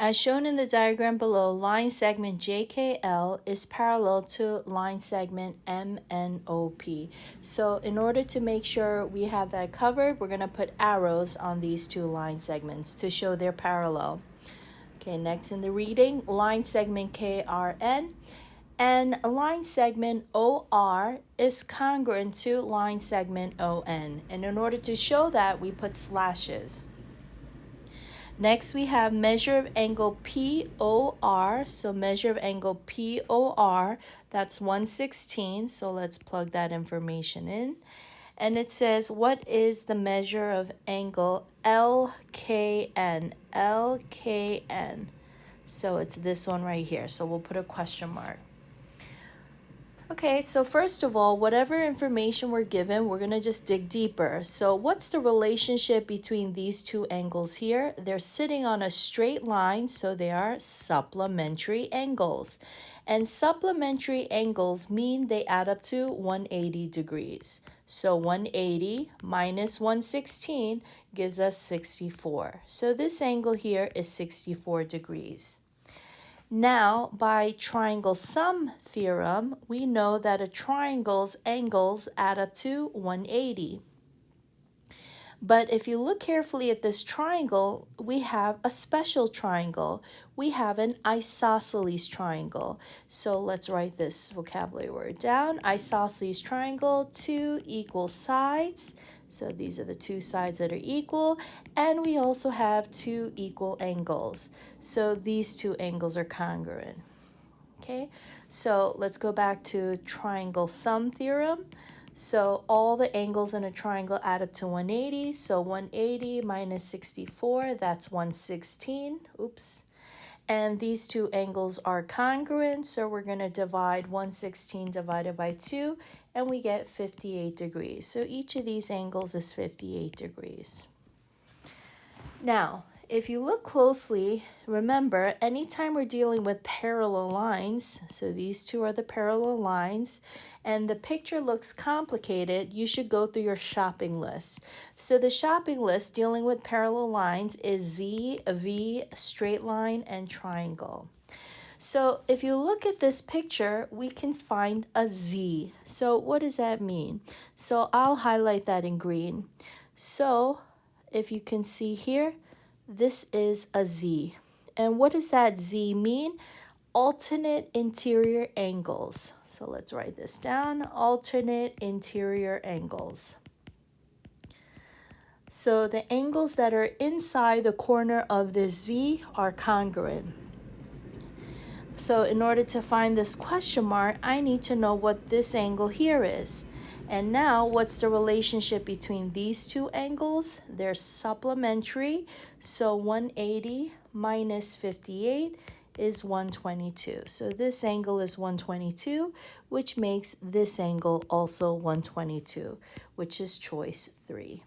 As shown in the diagram below, line segment JKL is parallel to line segment MNOP. So in order to make sure we have that covered, we're going to put arrows on these two line segments to show they're parallel. Okay, next in the reading, line segment KRN and line segment OR is congruent to line segment ON. And in order to show that, we put slashes. Next, we have measure of angle POR. So measure of angle POR, that's 116. So let's plug that information in. And it says, what is the measure of angle LKN? LKN. So it's this one right here. So we'll put a question mark. Okay, so first of all, whatever information we're given, we're going to just dig deeper. So what's the relationship between these two angles here? They're sitting on a straight line, so they are supplementary angles. And supplementary angles mean they add up to 180 degrees. So 180 minus 116 gives us 64. So this angle here is 64 degrees. Now, by triangle sum theorem, we know that a triangle's angles add up to 180. But if you look carefully at this triangle, we have a special triangle. We have an isosceles triangle. So let's write this vocabulary word down. Isosceles triangle, two equal sides. So these are the two sides that are equal. And we also have two equal angles. So these two angles are congruent. Okay, so let's go back to triangle sum theorem. So all the angles in a triangle add up to 180. So 180 minus 64, that's 116. Oops. And these two angles are congruent. So we're going to divide 116 divided by 2, and we get 58 degrees. So each of these angles is 58 degrees. Now, if you look closely, remember, anytime we're dealing with parallel lines, so these two are the parallel lines, and the picture looks complicated, you should go through your shopping list. So the shopping list dealing with parallel lines is Z, V, straight line, and triangle. So if you look at this picture, we can find a Z. So what does that mean? So I'll highlight that in green. So if you can see here, this is a Z. And what does that Z mean? Alternate interior angles. So let's write this down, alternate interior angles. So the angles that are inside the corner of this Z are congruent. So in order to find this question mark, I need to know what this angle here is. And now, what's the relationship between these two angles? They're supplementary. So 180 minus 58 is 122. So this angle is 122, which makes this angle also 122, which is choice 3.